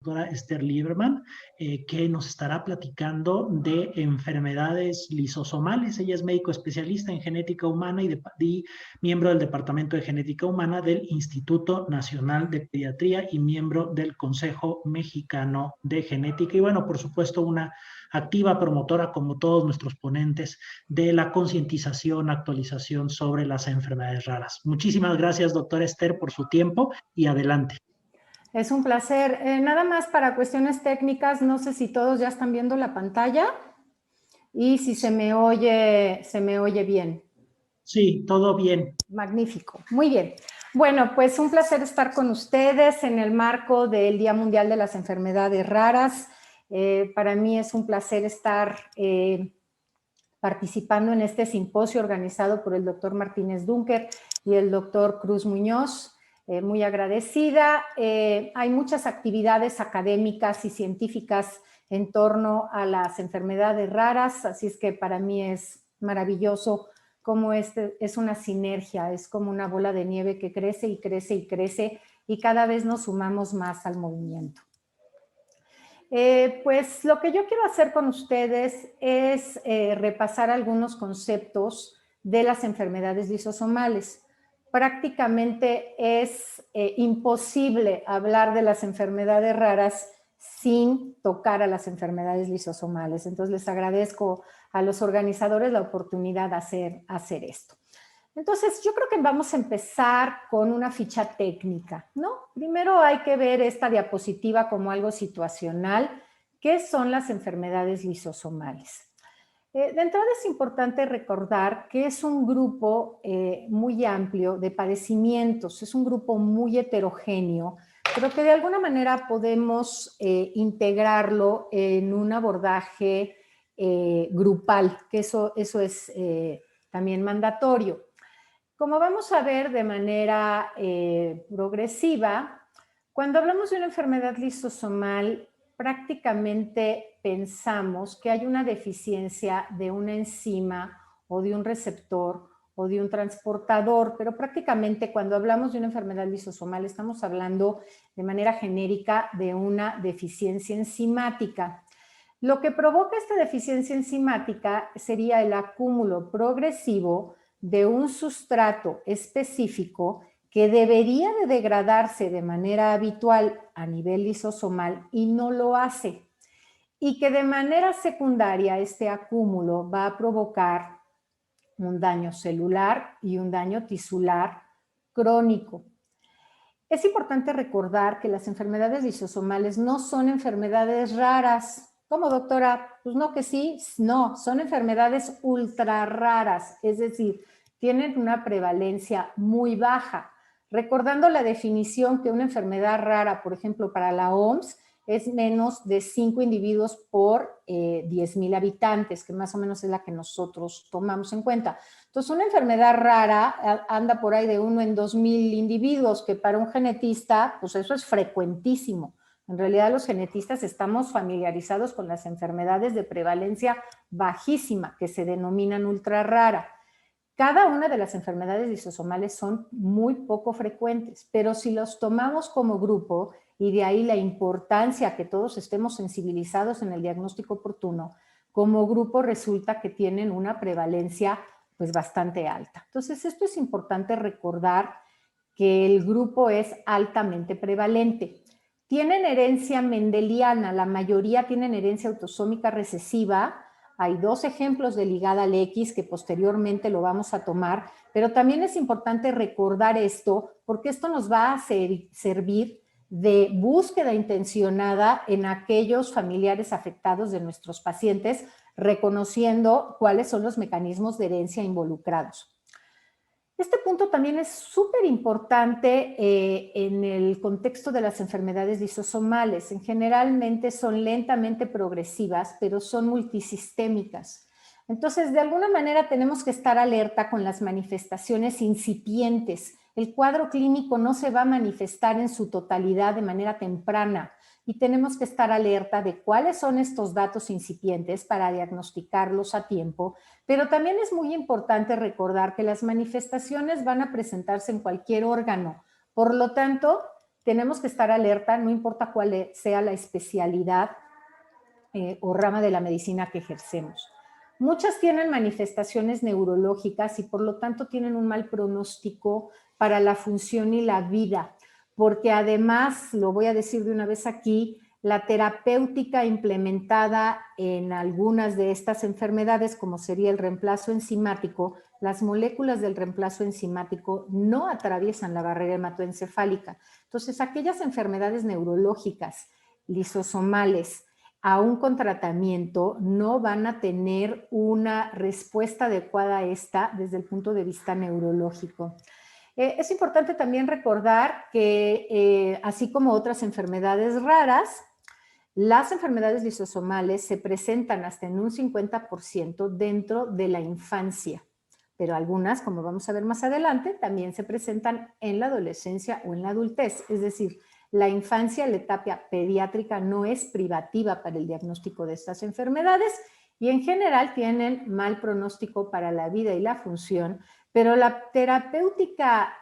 doctora Esther Lieberman, que nos estará platicando de enfermedades lisosomales. Ella es médico especialista en genética humana y miembro del Departamento de Genética Humana del Instituto Nacional de Pediatría y miembro del Consejo Mexicano de Genética. Y bueno, por supuesto, una activa promotora, como todos nuestros ponentes, de la concientización, actualización sobre las enfermedades raras. Muchísimas gracias, doctora Esther, por su tiempo y adelante. Es un placer. Nada más para cuestiones técnicas, no sé si todos ya están viendo la pantalla y si se me oye bien. Sí, todo bien. Magnífico, muy bien. Bueno, pues un placer estar con ustedes en el marco del Día Mundial de las Enfermedades Raras. Para mí es un placer estar participando en este simposio organizado por el doctor Martínez Dunker y el doctor Cruz Muñoz. Muy agradecida. Hay muchas actividades académicas y científicas en torno a las enfermedades raras, así es que para mí es maravilloso cómo es una sinergia, es como una bola de nieve que crece y crece y crece y cada vez nos sumamos más al movimiento. Pues lo que yo quiero hacer con ustedes es repasar algunos conceptos de las enfermedades lisosomales. Prácticamente es imposible hablar de las enfermedades raras sin tocar a las enfermedades lisosomales. Entonces les agradezco a los organizadores la oportunidad de hacer esto. Entonces, yo creo que vamos a empezar con una ficha técnica, ¿no? Primero hay que ver esta diapositiva como algo situacional. ¿Qué son las enfermedades lisosomales? De entrada es importante recordar que es un grupo muy amplio de padecimientos, es un grupo muy heterogéneo, pero que de alguna manera podemos integrarlo en un abordaje grupal, que eso es también mandatorio. Como vamos a ver de manera progresiva, cuando hablamos de una enfermedad lisosomal, prácticamente pensamos que hay una deficiencia de una enzima o de un receptor o de un transportador, pero prácticamente cuando hablamos de una enfermedad lisosomal estamos hablando de manera genérica de una deficiencia enzimática. Lo que provoca esta deficiencia enzimática sería el acúmulo progresivo de un sustrato específico que debería de degradarse de manera habitual a nivel lisosomal y no lo hace. Y que de manera secundaria este acúmulo va a provocar un daño celular y un daño tisular crónico. Es importante recordar que las enfermedades lisosomales no son enfermedades raras. ¿Cómo, doctora? Pues no que sí, no, son enfermedades ultra raras, es decir, tienen una prevalencia muy baja. Recordando la definición que una enfermedad rara, por ejemplo, para la OMS, es menos de 5 individuos por 10,000 habitantes, que más o menos es la que nosotros tomamos en cuenta. Entonces, una enfermedad rara anda por ahí de 1 en 2,000 individuos, que para un genetista, pues eso es frecuentísimo. En realidad, los genetistas estamos familiarizados con las enfermedades de prevalencia bajísima, que se denominan ultra rara. Cada una de las enfermedades lisosomales son muy poco frecuentes, pero si los tomamos como grupo, y de ahí la importancia que todos estemos sensibilizados en el diagnóstico oportuno, como grupo resulta que tienen una prevalencia pues bastante alta. Entonces, esto es importante recordar que el grupo es altamente prevalente. Tienen herencia mendeliana, la mayoría tienen herencia autosómica recesiva. Hay 2 ejemplos de ligada al X que posteriormente lo vamos a tomar, pero también es importante recordar esto porque esto nos va a servir de búsqueda intencionada en aquellos familiares afectados de nuestros pacientes, reconociendo cuáles son los mecanismos de herencia involucrados. Este punto también es súper importante en el contexto de las enfermedades lisosomales. Generalmente son lentamente progresivas, pero son multisistémicas. Entonces, de alguna manera tenemos que estar alerta con las manifestaciones incipientes. El cuadro clínico no se va a manifestar en su totalidad de manera temprana y tenemos que estar alerta de cuáles son estos datos incipientes para diagnosticarlos a tiempo, pero también es muy importante recordar que las manifestaciones van a presentarse en cualquier órgano. Por lo tanto, tenemos que estar alerta, no importa cuál sea la especialidad o rama de la medicina que ejercemos. Muchas tienen manifestaciones neurológicas y por lo tanto tienen un mal pronóstico para la función y la vida, porque además, lo voy a decir de una vez aquí, la terapéutica implementada en algunas de estas enfermedades, como sería el reemplazo enzimático, las moléculas del reemplazo enzimático no atraviesan la barrera hematoencefálica. Entonces, aquellas enfermedades neurológicas, lisosomales, aún con tratamiento, no van a tener una respuesta adecuada a esta desde el punto de vista neurológico. Es importante también recordar que, así como otras enfermedades raras, las enfermedades lisosomales se presentan hasta en un 50% dentro de la infancia, pero algunas, como vamos a ver más adelante, también se presentan en la adolescencia o en la adultez, es decir, la infancia, la etapa pediátrica no es privativa para el diagnóstico de estas enfermedades y en general tienen mal pronóstico para la vida y la función, pero la terapéutica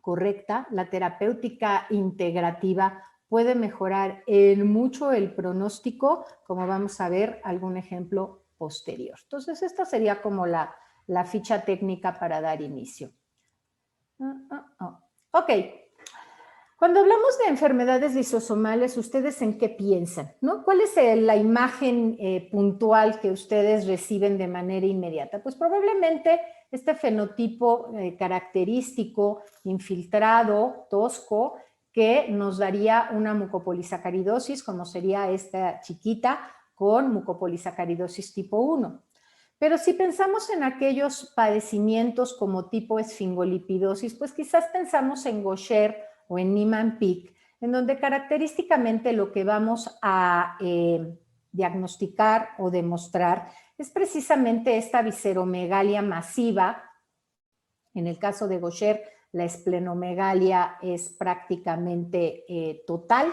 correcta, la terapéutica integrativa puede mejorar en mucho el pronóstico, como vamos a ver algún ejemplo posterior. Entonces, esta sería como la ficha técnica para dar inicio. Ok. Cuando hablamos de enfermedades lisosomales, ¿ustedes en qué piensan? ¿No? ¿Cuál es la imagen puntual que ustedes reciben de manera inmediata? Pues probablemente este fenotipo característico, infiltrado, tosco, que nos daría una mucopolisacaridosis, como sería esta chiquita, con mucopolisacaridosis tipo 1. Pero si pensamos en aquellos padecimientos como tipo esfingolipidosis, pues quizás pensamos en Gaucher o en Niemann-Pick, en donde característicamente lo que vamos a diagnosticar o demostrar es precisamente esta visceromegalia masiva. En el caso de Gaucher, la esplenomegalia es prácticamente total,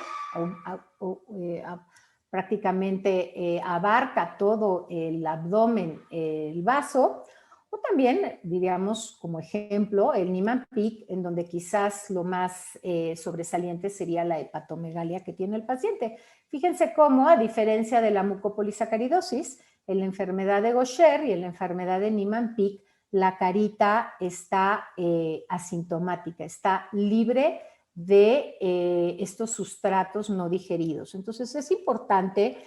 prácticamente abarca todo el abdomen, el vaso, o también, diríamos, como ejemplo, el Niemann-Pick, en donde quizás lo más sobresaliente sería la hepatomegalia que tiene el paciente. Fíjense cómo, a diferencia de la mucopolisacaridosis, en la enfermedad de Gaucher y en la enfermedad de Niemann-Pick, la carita está asintomática, está libre de estos sustratos no digeridos. Entonces es importante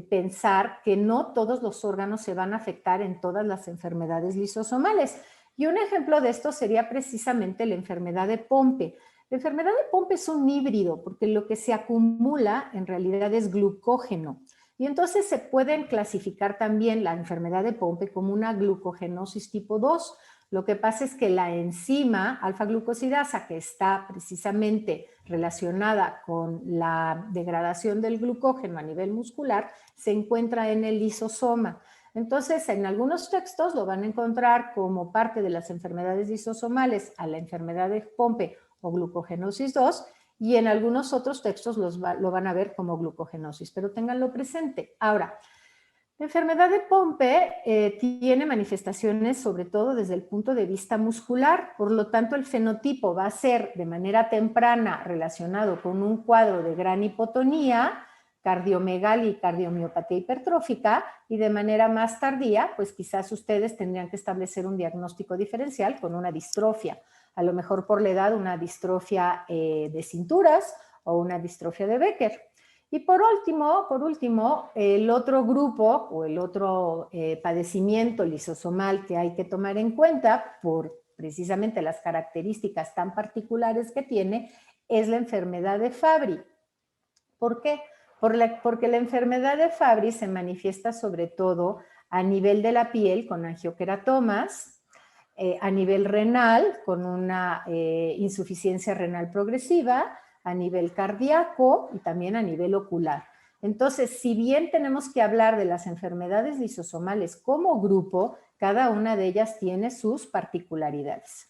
pensar que no todos los órganos se van a afectar en todas las enfermedades lisosomales. Y un ejemplo de esto sería precisamente la enfermedad de Pompe. La enfermedad de Pompe es un híbrido porque lo que se acumula en realidad es glucógeno. Y entonces se pueden clasificar también la enfermedad de Pompe como una glucogenosis tipo 2. Lo que pasa es que la enzima alfa-glucosidasa, que está precisamente relacionada con la degradación del glucógeno a nivel muscular, se encuentra en el lisosoma. Entonces, en algunos textos lo van a encontrar como parte de las enfermedades lisosomales a la enfermedad de Pompe o glucogenosis 2, y en algunos otros textos lo van a ver como glucogenosis, pero ténganlo presente. Ahora, la enfermedad de Pompe tiene manifestaciones sobre todo desde el punto de vista muscular, por lo tanto el fenotipo va a ser de manera temprana relacionado con un cuadro de gran hipotonía, cardiomegalia y cardiomiopatía hipertrófica, y de manera más tardía, pues quizás ustedes tendrían que establecer un diagnóstico diferencial con una distrofia, a lo mejor por la edad una distrofia de cinturas o una distrofia de Becker. Y por último, el otro grupo o el otro padecimiento lisosomal que hay que tomar en cuenta por precisamente las características tan particulares que tiene es la enfermedad de Fabry. ¿Por qué? Porque la enfermedad de Fabry se manifiesta sobre todo a nivel de la piel con angioqueratomas, a nivel renal con una insuficiencia renal progresiva, a nivel cardíaco y también a nivel ocular. Entonces, si bien tenemos que hablar de las enfermedades lisosomales como grupo, cada una de ellas tiene sus particularidades.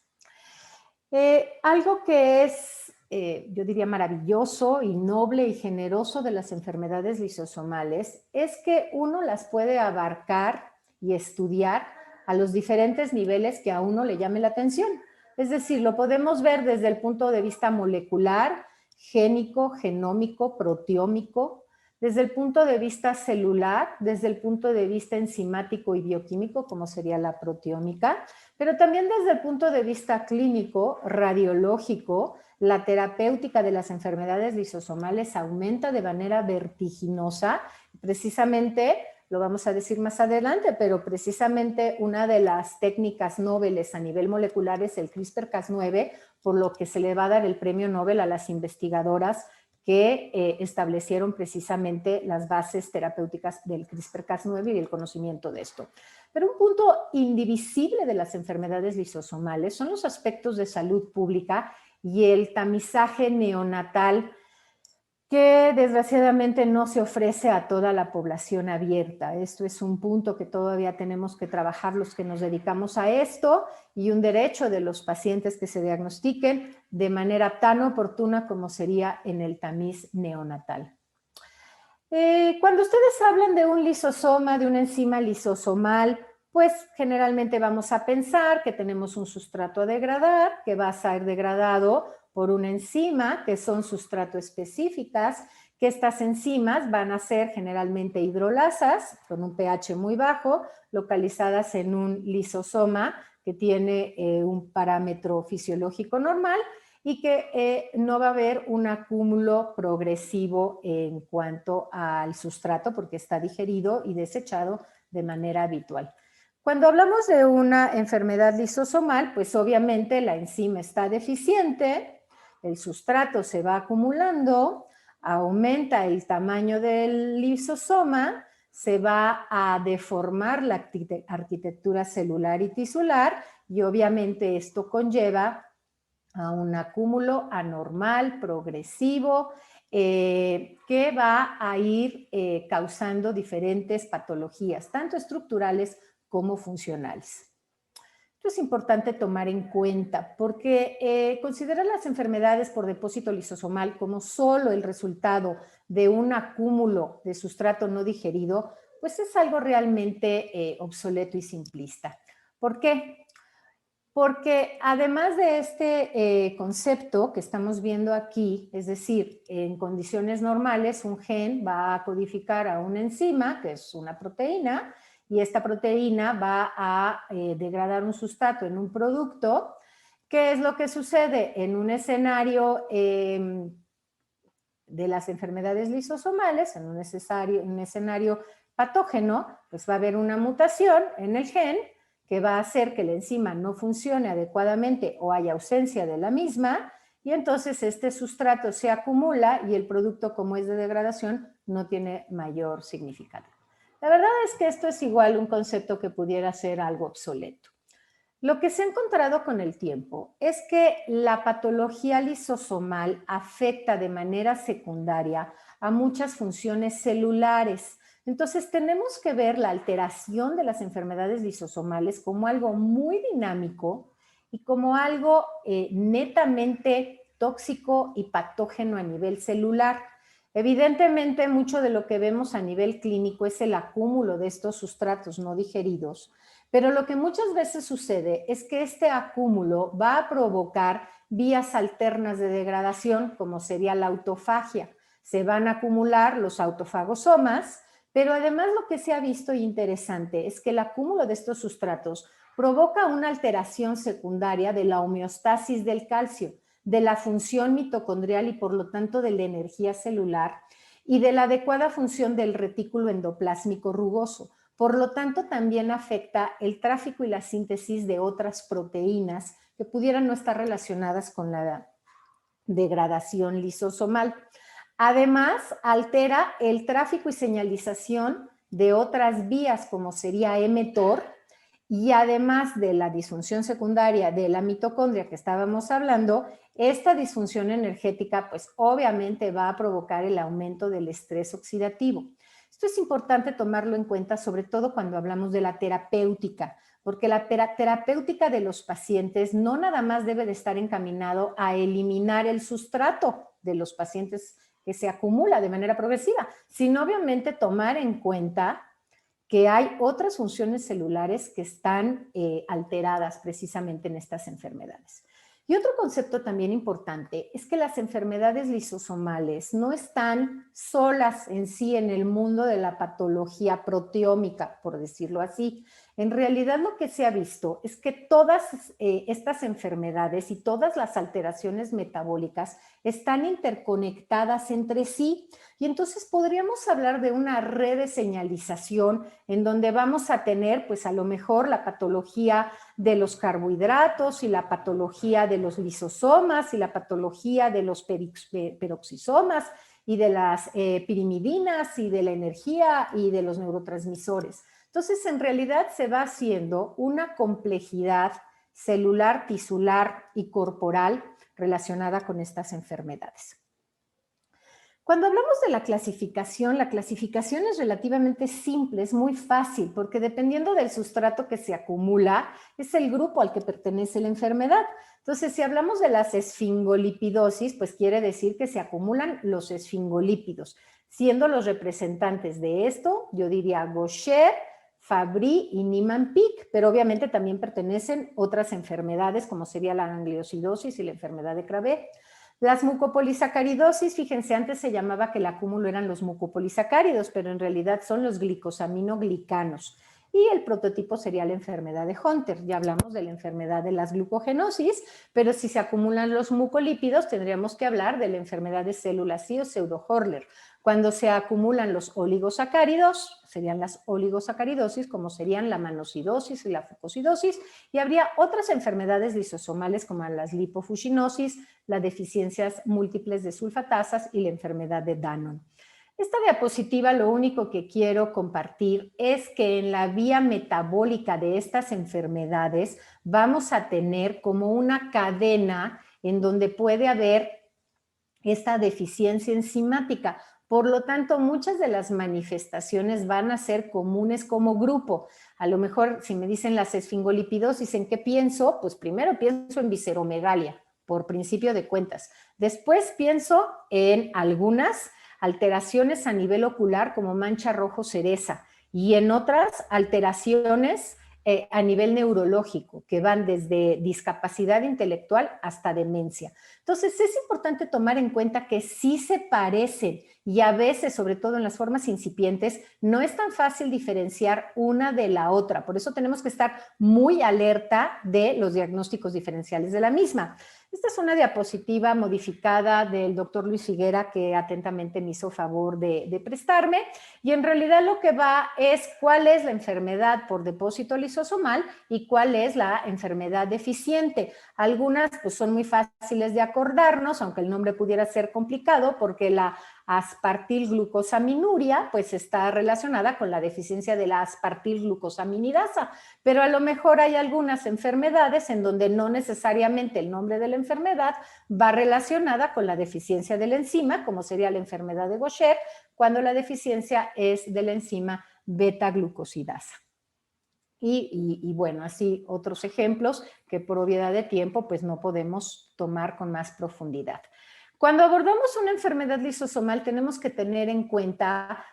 Algo que es, yo diría, maravilloso y noble y generoso de las enfermedades lisosomales es que uno las puede abarcar y estudiar a los diferentes niveles que a uno le llame la atención. Es decir, lo podemos ver desde el punto de vista molecular, génico, genómico, proteómico, desde el punto de vista celular, desde el punto de vista enzimático y bioquímico, como sería la proteómica, pero también desde el punto de vista clínico, radiológico. La terapéutica de las enfermedades lisosomales aumenta de manera vertiginosa, precisamente, lo vamos a decir más adelante, pero precisamente una de las técnicas nobles a nivel molecular es el CRISPR-Cas9, por lo que se le va a dar el premio Nobel a las investigadoras que establecieron precisamente las bases terapéuticas del CRISPR-Cas9 y el conocimiento de esto. Pero un punto indivisible de las enfermedades lisosomales son los aspectos de salud pública y el tamizaje neonatal, que desgraciadamente no se ofrece a toda la población abierta. Esto es un punto que todavía tenemos que trabajar los que nos dedicamos a esto, y un derecho de los pacientes que se diagnostiquen de manera tan oportuna como sería en el tamiz neonatal. Cuando ustedes hablan de un lisosoma, de una enzima lisosomal, pues generalmente vamos a pensar que tenemos un sustrato a degradar, que va a ser degradado por una enzima, que son sustrato específicas, que estas enzimas van a ser generalmente hidrolasas, con un pH muy bajo, localizadas en un lisosoma que tiene un parámetro fisiológico normal, y que no va a haber un acúmulo progresivo en cuanto al sustrato, porque está digerido y desechado de manera habitual. Cuando hablamos de una enfermedad lisosomal, pues obviamente la enzima está deficiente, el sustrato se va acumulando, aumenta el tamaño del lisosoma, se va a deformar la arquitectura celular y tisular, y obviamente esto conlleva a un acúmulo anormal, progresivo, que va a ir causando diferentes patologías, tanto estructurales como funcionales. Esto es importante tomar en cuenta porque considerar las enfermedades por depósito lisosomal como solo el resultado de un acúmulo de sustrato no digerido, pues es algo realmente obsoleto y simplista. ¿Por qué? Porque además de este concepto que estamos viendo aquí, es decir, en condiciones normales un gen va a codificar a una enzima, que es una proteína, y esta proteína va a degradar un sustrato en un producto. ¿Qué es lo que sucede en un escenario de las enfermedades lisosomales, en un escenario patógeno? Pues va a haber una mutación en el gen que va a hacer que la enzima no funcione adecuadamente o haya ausencia de la misma, y entonces este sustrato se acumula y el producto, como es de degradación, no tiene mayor significado. La verdad es que esto es igual un concepto que pudiera ser algo obsoleto. Lo que se ha encontrado con el tiempo es que la patología lisosomal afecta de manera secundaria a muchas funciones celulares. Entonces tenemos que ver la alteración de las enfermedades lisosomales como algo muy dinámico y como algo netamente tóxico y patógeno a nivel celular. Evidentemente, mucho de lo que vemos a nivel clínico es el acúmulo de estos sustratos no digeridos, pero lo que muchas veces sucede es que este acúmulo va a provocar vías alternas de degradación, como sería la autofagia. Se van a acumular los autofagosomas, pero además lo que se ha visto interesante es que el acúmulo de estos sustratos provoca una alteración secundaria de la homeostasis del calcio, de la función mitocondrial y por lo tanto de la energía celular y de la adecuada función del retículo endoplásmico rugoso. Por lo tanto, también afecta el tráfico y la síntesis de otras proteínas que pudieran no estar relacionadas con la degradación lisosomal. Además, altera el tráfico y señalización de otras vías como sería mTOR, y además de la disfunción secundaria de la mitocondria que estábamos hablando, esta disfunción energética pues obviamente va a provocar el aumento del estrés oxidativo. Esto es importante tomarlo en cuenta, sobre todo cuando hablamos de la terapéutica, porque la terapéutica de los pacientes no nada más debe de estar encaminado a eliminar el sustrato de los pacientes que se acumula de manera progresiva, sino obviamente tomar en cuenta que hay otras funciones celulares que están alteradas precisamente en estas enfermedades. Y otro concepto también importante es que las enfermedades lisosomales no están solas en sí en el mundo de la patología proteómica, por decirlo así. En realidad lo que se ha visto es que todas estas enfermedades y todas las alteraciones metabólicas están interconectadas entre sí y entonces podríamos hablar de una red de señalización en donde vamos a tener pues a lo mejor la patología de los carbohidratos y la patología de los lisosomas y la patología de los peroxisomas y de las pirimidinas y de la energía y de los neurotransmisores. Entonces, en realidad se va haciendo una complejidad celular, tisular y corporal relacionada con estas enfermedades. Cuando hablamos de la clasificación es relativamente simple, es muy fácil, porque dependiendo del sustrato que se acumula, es el grupo al que pertenece la enfermedad. Entonces, si hablamos de las esfingolipidosis, pues quiere decir que se acumulan los esfingolípidos. Siendo los representantes de esto, yo diría Gaucher, Fabry y Niemann-Pick, pero obviamente también pertenecen otras enfermedades como sería la gangliosidosis y la enfermedad de Krabbe. Las mucopolisacaridosis, fíjense, antes se llamaba que el acúmulo eran los mucopolisacáridos, pero en realidad son los glicosaminoglicanos. Y el prototipo sería la enfermedad de Hunter. Ya hablamos de la enfermedad de las glucogenosis, pero si se acumulan los mucolípidos, tendríamos que hablar de la enfermedad de células sí o pseudo-Horler. Cuando se acumulan los oligosacáridos, serían las oligosacaridosis, como serían la manosidosis y la fucosidosis, y habría otras enfermedades lisosomales como las lipofuscinosis, las deficiencias múltiples de sulfatasas y la enfermedad de Danon. Esta diapositiva lo único que quiero compartir es que en la vía metabólica de estas enfermedades vamos a tener como una cadena en donde puede haber esta deficiencia enzimática. Por lo tanto, muchas de las manifestaciones van a ser comunes como grupo. A lo mejor, si me dicen las esfingolipidosis, ¿en qué pienso? Pues primero pienso en visceromegalia, por principio de cuentas. Después pienso en algunas alteraciones a nivel ocular, como mancha rojo cereza, y en otras alteraciones a nivel neurológico, que van desde discapacidad intelectual hasta demencia. Entonces, es importante tomar en cuenta que sí se parecen y a veces, sobre todo en las formas incipientes, no es tan fácil diferenciar una de la otra. Por eso tenemos que estar muy alerta de los diagnósticos diferenciales de la misma. Esta es una diapositiva modificada del doctor Luis Figuera que atentamente me hizo favor de prestarme y en realidad lo que va es cuál es la enfermedad por depósito lisosomal y cuál es la enfermedad deficiente. Algunas pues son muy fáciles de acordarnos, aunque el nombre pudiera ser complicado porque la aspartilglucosaminuria pues está relacionada con la deficiencia de la aspartilglucosaminidasa, pero a lo mejor hay algunas enfermedades en donde no necesariamente el nombre de la enfermedad va relacionada con la deficiencia de la enzima, como sería la enfermedad de Gaucher, cuando la deficiencia es de la enzima beta-glucosidasa. Y bueno, así otros ejemplos que por obviedad de tiempo pues no podemos tomar con más profundidad. Cuando abordamos una enfermedad lisosomal tenemos que tener en cuenta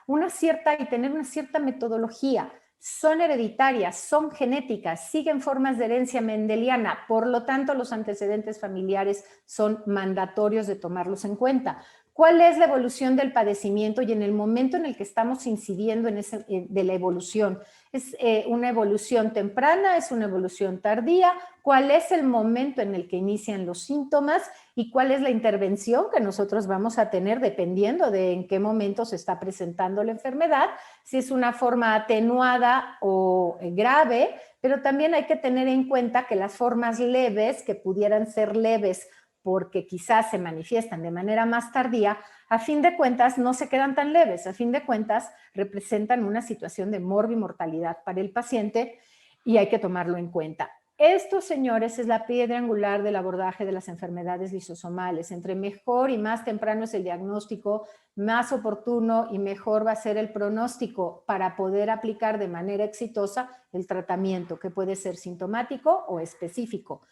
tener una cierta metodología. Son hereditarias, son genéticas, siguen formas de herencia mendeliana, por lo tanto los antecedentes familiares son mandatorios de tomarlos en cuenta. ¿Cuál es la evolución del padecimiento y en el momento en el que estamos incidiendo de la evolución? ¿Es una evolución temprana? ¿Es una evolución tardía? ¿Cuál es el momento en el que inician los síntomas? ¿Y cuál es la intervención que nosotros vamos a tener dependiendo de en qué momento se está presentando la enfermedad? Si es una forma atenuada o grave, pero también hay que tener en cuenta que las formas leves, que pudieran ser leves porque quizás se manifiestan de manera más tardía, a fin de cuentas no se quedan tan leves, a fin de cuentas representan una situación de morbimortalidad para el paciente y hay que tomarlo en cuenta. Esto, señores, es la piedra angular del abordaje de las enfermedades lisosomales. Entre mejor y más temprano es el diagnóstico, más oportuno y mejor va a ser el pronóstico para poder aplicar de manera exitosa el tratamiento, que puede ser sintomático o específico.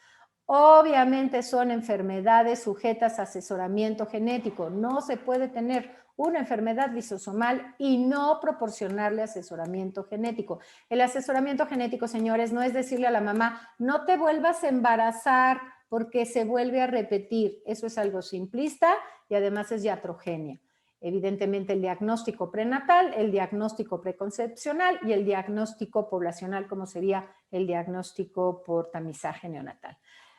Obviamente son enfermedades sujetas a asesoramiento genético. No se puede tener una enfermedad lisosomal y no proporcionarle asesoramiento genético. El asesoramiento genético, señores, no es decirle a la mamá, no te vuelvas a embarazar porque se vuelve a repetir. Eso es algo simplista y además es iatrogenia. Evidentemente el diagnóstico prenatal, el diagnóstico preconcepcional y el diagnóstico poblacional, como sería el diagnóstico por tamizaje neonatal.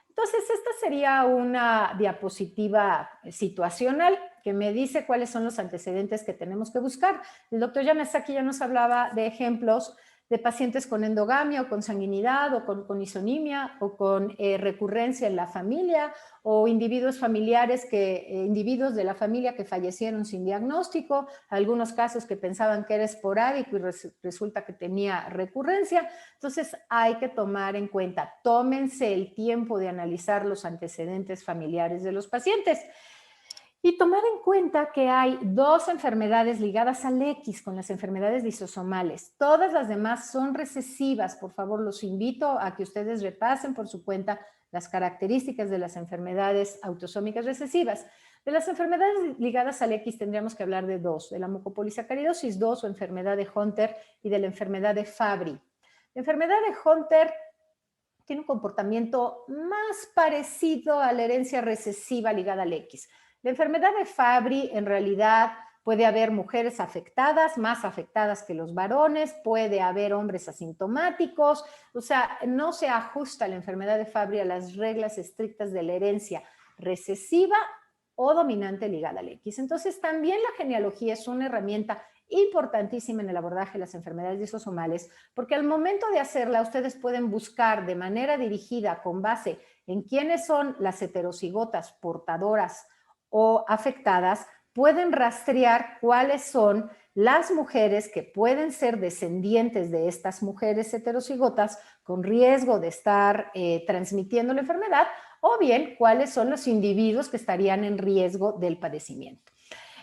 Entonces, esta sería una diapositiva situacional que me dice cuáles son los antecedentes que tenemos que buscar. El doctor Yamasaki ya nos hablaba de ejemplos de pacientes con endogamia o con sanguinidad o con isonimia o con recurrencia en la familia o individuos familiares individuos de la familia que fallecieron sin diagnóstico, algunos casos que pensaban que era esporádico y resulta que tenía recurrencia. Entonces hay que tomar en cuenta, tómense el tiempo de analizar los antecedentes familiares de los pacientes. Y tomar en cuenta que hay 2 enfermedades ligadas al X con las enfermedades lisosomales. Todas las demás son recesivas. Por favor, los invito a que ustedes repasen por su cuenta las características de las enfermedades autosómicas recesivas. De las enfermedades ligadas al X tendríamos que hablar de 2, de la mucopolsacaridosis 2 o enfermedad de Hunter y de la enfermedad de Fabry. La enfermedad de Hunter tiene un comportamiento más parecido a la herencia recesiva ligada al X. La enfermedad de Fabry, en realidad, puede haber mujeres afectadas, más afectadas que los varones, puede haber hombres asintomáticos, o sea, no se ajusta la enfermedad de Fabry a las reglas estrictas de la herencia recesiva o dominante ligada al X. Entonces, también la genealogía es una herramienta importantísima en el abordaje de las enfermedades lisosomales, porque al momento de hacerla, ustedes pueden buscar de manera dirigida con base en quiénes son las heterocigotas portadoras o afectadas, pueden rastrear cuáles son las mujeres que pueden ser descendientes de estas mujeres heterocigotas con riesgo de estar transmitiendo la enfermedad, o bien cuáles son los individuos que estarían en riesgo del padecimiento.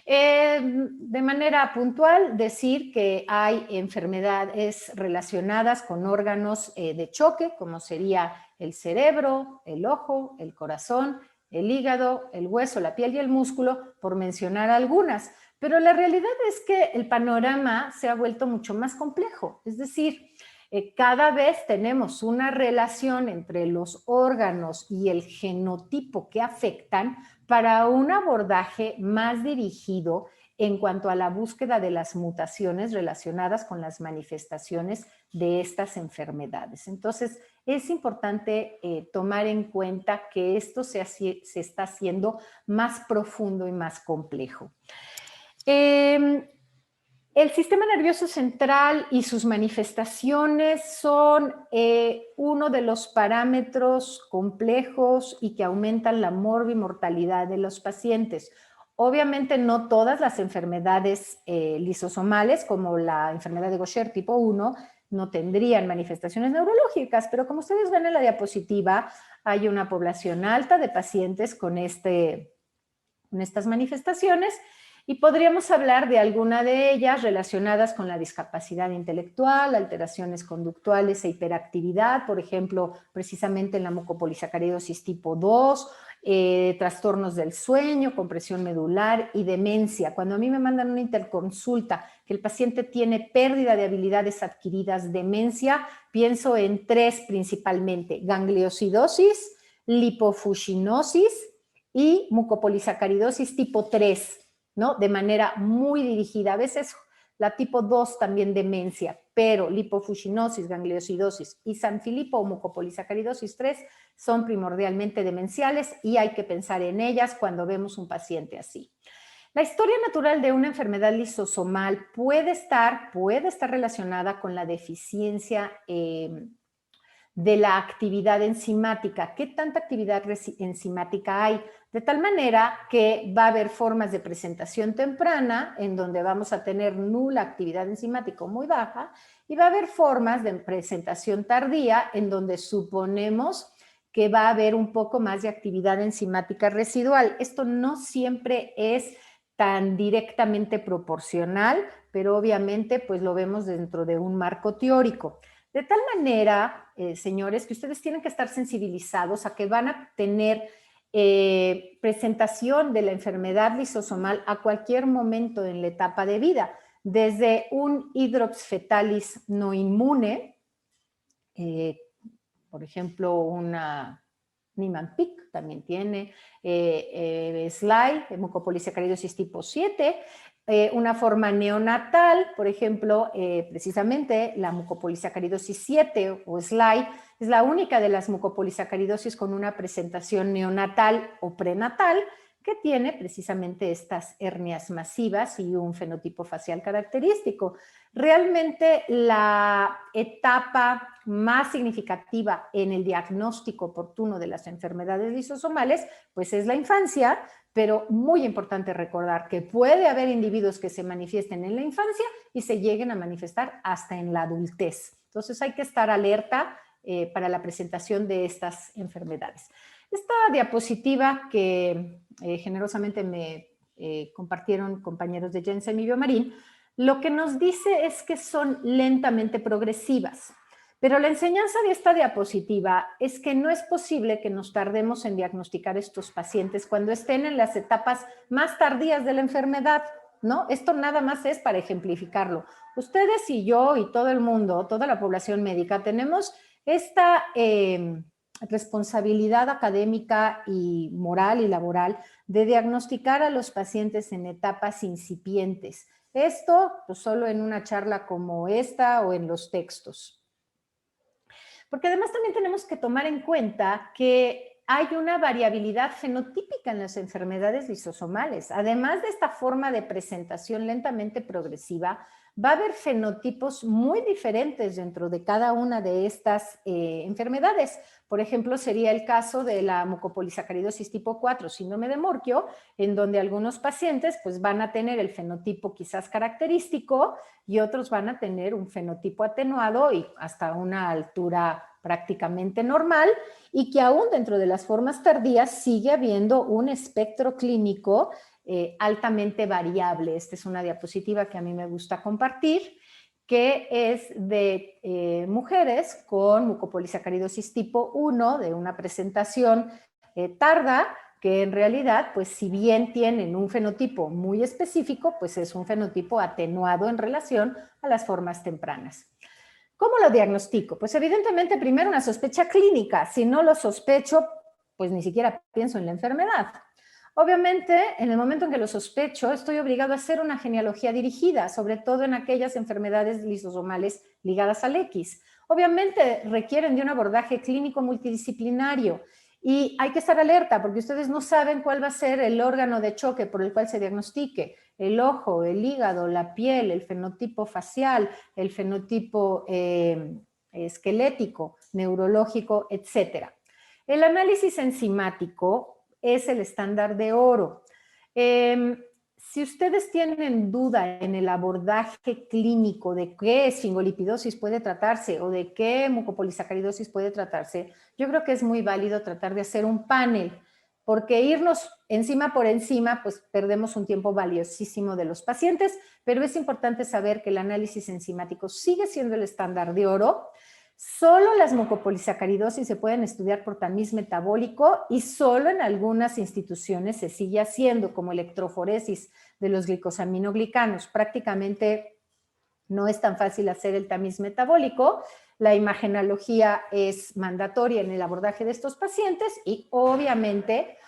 De manera puntual, decir que hay enfermedades relacionadas con órganos de choque, como sería el cerebro, el ojo, el corazón, el hígado, el hueso, la piel y el músculo, por mencionar algunas. Pero la realidad es que el panorama se ha vuelto mucho más complejo. Es decir, cada vez tenemos una relación entre los órganos y el genotipo que afectan para un abordaje más dirigido en cuanto a la búsqueda de las mutaciones relacionadas con las manifestaciones de estas enfermedades. Entonces, es importante tomar en cuenta que esto se está haciendo más profundo y más complejo. El sistema nervioso central y sus manifestaciones son uno de los parámetros complejos y que aumentan la morbimortalidad de los pacientes. Obviamente no todas las enfermedades lisosomales, como la enfermedad de Gaucher tipo 1, no tendrían manifestaciones neurológicas, pero como ustedes ven en la diapositiva, hay una población alta de pacientes con estas manifestaciones. Y podríamos hablar de alguna de ellas relacionadas con la discapacidad intelectual, alteraciones conductuales e hiperactividad, por ejemplo, precisamente en la mucopolisacaridosis tipo 2, trastornos del sueño, compresión medular y demencia. Cuando a mí me mandan una interconsulta que el paciente tiene pérdida de habilidades adquiridas, demencia, pienso en 3 principalmente: gangliosidosis, lipofuscinosis y mucopolisacaridosis tipo 3. ¿No? De manera muy dirigida. A veces la tipo 2 también demencia, pero lipofuscinosis, gangliosidosis y sanfilippo o mucopolisacaridosis 3 son primordialmente demenciales y hay que pensar en ellas cuando vemos un paciente así. La historia natural de una enfermedad lisosomal puede estar relacionada con la deficiencia de la actividad enzimática. ¿Qué tanta actividad enzimática hay? De tal manera que va a haber formas de presentación temprana en donde vamos a tener nula actividad enzimática o muy baja, y va a haber formas de presentación tardía en donde suponemos que va a haber un poco más de actividad enzimática residual. Esto no siempre es tan directamente proporcional, pero obviamente pues lo vemos dentro de un marco teórico. De tal manera, señores, que ustedes tienen que estar sensibilizados a que van a tener presentación de la enfermedad lisosomal a cualquier momento en la etapa de vida, desde un hidrox fetalis no inmune, por ejemplo, una Niemann-Pick también tiene, SLY, mucopolisacaridosis tipo 7, una forma neonatal, por ejemplo, precisamente la mucopolisacaridosis 7 o SLY es la única de las mucopolisacaridosis con una presentación neonatal o prenatal que tiene precisamente estas hernias masivas y un fenotipo facial característico. Realmente la etapa más significativa en el diagnóstico oportuno de las enfermedades lisosomales, pues es la infancia, pero muy importante recordar que puede haber individuos que se manifiesten en la infancia y se lleguen a manifestar hasta en la adultez. Entonces hay que estar alerta para la presentación de estas enfermedades. Esta diapositiva que generosamente me compartieron compañeros de Jensen y Biomarín, lo que nos dice es que son lentamente progresivas. Pero la enseñanza de esta diapositiva es que no es posible que nos tardemos en diagnosticar estos pacientes cuando estén en las etapas más tardías de la enfermedad, ¿no? Esto nada más es para ejemplificarlo. Ustedes y yo y todo el mundo, toda la población médica, tenemos esta responsabilidad académica y moral y laboral de diagnosticar a los pacientes en etapas incipientes. Esto pues, solo en una charla como esta o en los textos. Porque además también tenemos que tomar en cuenta que hay una variabilidad fenotípica en las enfermedades lisosomales. Además de esta forma de presentación lentamente progresiva, va a haber fenotipos muy diferentes dentro de cada una de estas enfermedades. Por ejemplo, sería el caso de la mucopolisacaridosis tipo 4, síndrome de Morquio, en donde algunos pacientes pues, van a tener el fenotipo quizás característico y otros van a tener un fenotipo atenuado y hasta una altura prácticamente normal, y que aún dentro de las formas tardías sigue habiendo un espectro clínico altamente variable. Esta es una diapositiva que a mí me gusta compartir, que es de mujeres con mucopolisacaridosis tipo 1, de una presentación tarda, que en realidad, pues si bien tienen un fenotipo muy específico, pues es un fenotipo atenuado en relación a las formas tempranas. ¿Cómo lo diagnostico? Pues evidentemente primero una sospecha clínica. Si no lo sospecho, pues ni siquiera pienso en la enfermedad. Obviamente, en el momento en que lo sospecho, estoy obligado a hacer una genealogía dirigida, sobre todo en aquellas enfermedades lisosomales ligadas al X. Obviamente requieren de un abordaje clínico multidisciplinario y hay que estar alerta porque ustedes no saben cuál va a ser el órgano de choque por el cual se diagnostique. El ojo, el hígado, la piel, el fenotipo facial, el fenotipo esquelético, neurológico, etc. El análisis enzimático es el estándar de oro. Si ustedes tienen duda en el abordaje clínico de qué esfingolipidosis puede tratarse o de qué mucopolisacaridosis puede tratarse, yo creo que es muy válido tratar de hacer un panel, porque irnos encima por encima, pues perdemos un tiempo valiosísimo de los pacientes, pero es importante saber que el análisis enzimático sigue siendo el estándar de oro. Solo las mucopolisacaridosis se pueden estudiar por tamiz metabólico y solo en algunas instituciones se sigue haciendo, como electroforesis de los glicosaminoglicanos. Prácticamente no es tan fácil hacer el tamiz metabólico. La imagenología es mandatoria en el abordaje de estos pacientes y obviamente,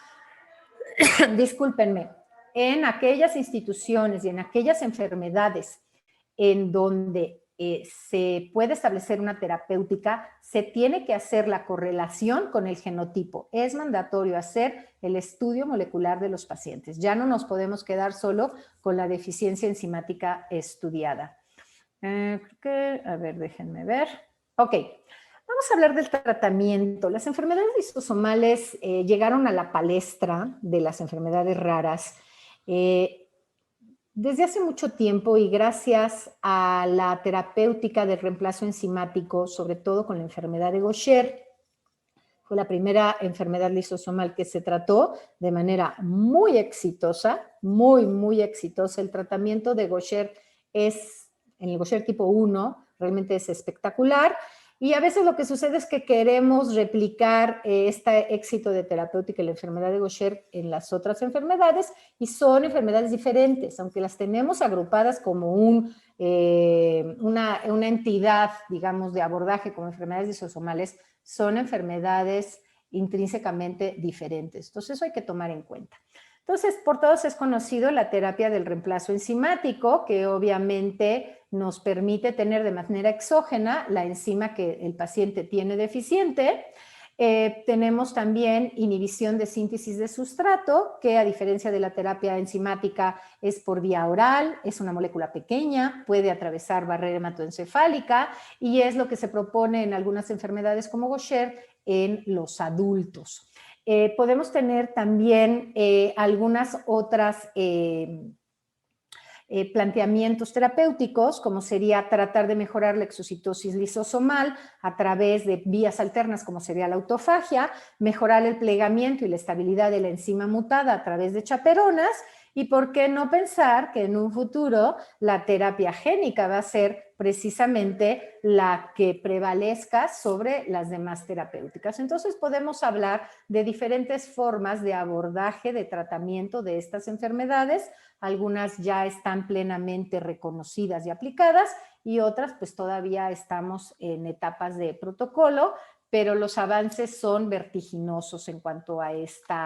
discúlpenme, en aquellas instituciones y en aquellas enfermedades en donde se puede establecer una terapéutica, se tiene que hacer la correlación con el genotipo. Es mandatorio hacer el estudio molecular de los pacientes. Ya no nos podemos quedar solo con la deficiencia enzimática estudiada. A ver, déjenme ver. Ok, vamos a hablar del tratamiento. Las enfermedades lisosomales llegaron a la palestra de las enfermedades raras desde hace mucho tiempo y gracias a la terapéutica del reemplazo enzimático, sobre todo con la enfermedad de Gaucher. Fue la primera enfermedad lisosomal que se trató de manera muy exitosa, muy exitosa. El tratamiento de Gaucher en el Gaucher tipo 1, realmente es espectacular. Y a veces lo que sucede es que queremos replicar este éxito de terapéutica en la enfermedad de Gaucher en las otras enfermedades y son enfermedades diferentes, aunque las tenemos agrupadas como una entidad, digamos, de abordaje como enfermedades lisosomales, son enfermedades intrínsecamente diferentes. Entonces eso hay que tomar en cuenta. Entonces, por todos es conocido la terapia del reemplazo enzimático, que obviamente nos permite tener de manera exógena la enzima que el paciente tiene deficiente. Tenemos también inhibición de síntesis de sustrato, que a diferencia de la terapia enzimática es por vía oral, es una molécula pequeña, puede atravesar barrera hematoencefálica y es lo que se propone en algunas enfermedades como Gaucher en los adultos. Podemos tener también algunas otras planteamientos terapéuticos, como sería tratar de mejorar la exocitosis lisosomal a través de vías alternas, como sería la autofagia, mejorar el plegamiento y la estabilidad de la enzima mutada a través de chaperonas, y por qué no pensar que en un futuro la terapia génica va a ser precisamente la que prevalezca sobre las demás terapéuticas. Entonces podemos hablar de diferentes formas de abordaje, de tratamiento de estas enfermedades. Algunas ya están plenamente reconocidas y aplicadas y otras pues todavía estamos en etapas de protocolo, pero los avances son vertiginosos en cuanto a este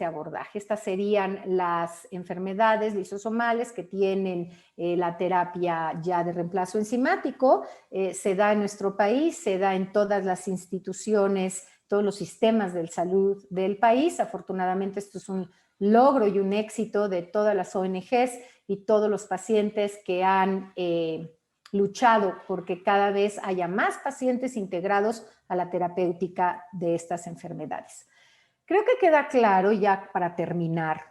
abordaje. Estas serían las enfermedades lisosomales que tienen la terapia ya de reemplazo enzimático. Se da en nuestro país, se da en todas las instituciones, todos los sistemas de salud del país. Afortunadamente esto es un logro y un éxito de todas las ONGs y todos los pacientes que han luchado porque cada vez haya más pacientes integrados a la terapéutica de estas enfermedades. Creo que queda claro, ya para terminar,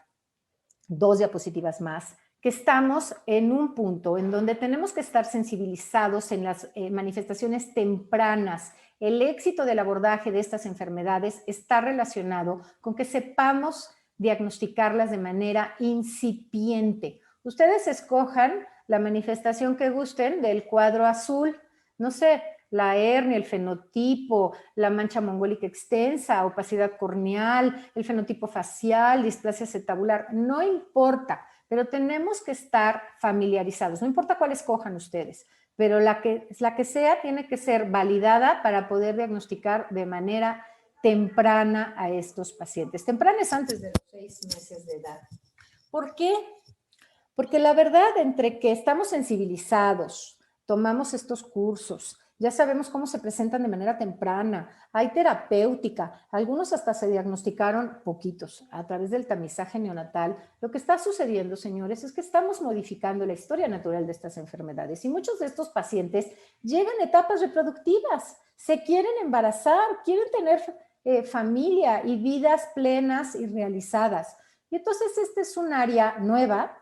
2 diapositivas más, que estamos en un punto en donde tenemos que estar sensibilizados en las manifestaciones tempranas. El éxito del abordaje de estas enfermedades está relacionado con que sepamos diagnosticarlas de manera incipiente. Ustedes escojan la manifestación que gusten del cuadro azul, no sé, la hernia, el fenotipo, la mancha mongólica extensa, opacidad corneal, el fenotipo facial, displasia acetabular, no importa, pero tenemos que estar familiarizados, no importa cuál escojan ustedes, pero la que sea tiene que ser validada para poder diagnosticar de manera temprana a estos pacientes. Temprana es antes de los 6 meses de edad. ¿Por qué? Porque la verdad, entre que estamos sensibilizados, tomamos estos cursos, ya sabemos cómo se presentan de manera temprana, hay terapéutica, algunos hasta se diagnosticaron poquitos a través del tamizaje neonatal. Lo que está sucediendo, señores, es que estamos modificando la historia natural de estas enfermedades y muchos de estos pacientes llegan a etapas reproductivas, se quieren embarazar, quieren tener familia y vidas plenas y realizadas. Y entonces este es un área nueva,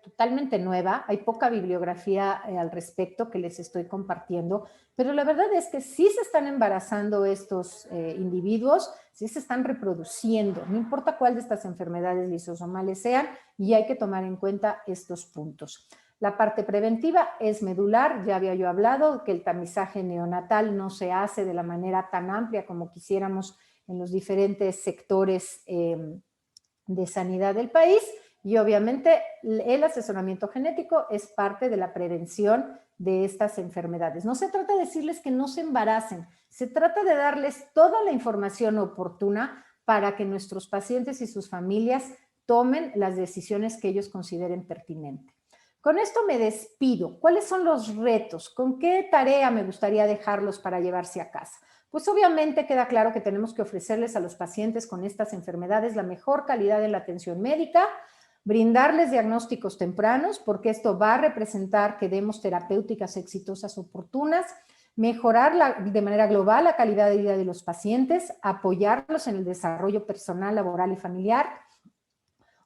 totalmente nueva, hay poca bibliografía al respecto que les estoy compartiendo, pero la verdad es que sí se están embarazando estos individuos, sí se están reproduciendo, no importa cuál de estas enfermedades lisosomales sean, y hay que tomar en cuenta estos puntos. La parte preventiva es medular, ya había yo hablado que el tamizaje neonatal no se hace de la manera tan amplia como quisiéramos en los diferentes sectores de sanidad del país, y obviamente el asesoramiento genético es parte de la prevención de estas enfermedades. No se trata de decirles que no se embaracen, se trata de darles toda la información oportuna para que nuestros pacientes y sus familias tomen las decisiones que ellos consideren pertinentes. Con esto me despido. ¿Cuáles son los retos? ¿Con qué tarea me gustaría dejarlos para llevarse a casa? Pues obviamente queda claro que tenemos que ofrecerles a los pacientes con estas enfermedades la mejor calidad en la atención médica, brindarles diagnósticos tempranos, porque esto va a representar que demos terapéuticas exitosas oportunas, mejorar de manera global la calidad de vida de los pacientes, apoyarlos en el desarrollo personal, laboral y familiar.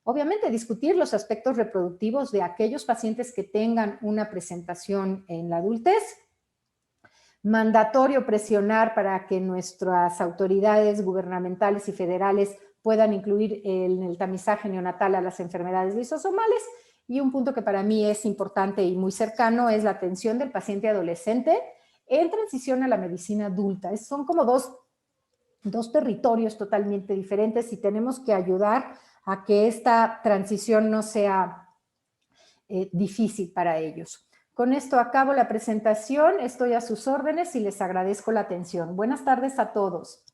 Obviamente, discutir los aspectos reproductivos de aquellos pacientes que tengan una presentación en la adultez. Mandatorio presionar para que nuestras autoridades gubernamentales y federales puedan incluir en el tamizaje neonatal a las enfermedades lisosomales. Y un punto que para mí es importante y muy cercano es la atención del paciente adolescente en transición a la medicina adulta. Son como dos territorios totalmente diferentes y tenemos que ayudar a que esta transición no sea difícil para ellos. Con esto acabo la presentación, estoy a sus órdenes y les agradezco la atención. Buenas tardes a todos.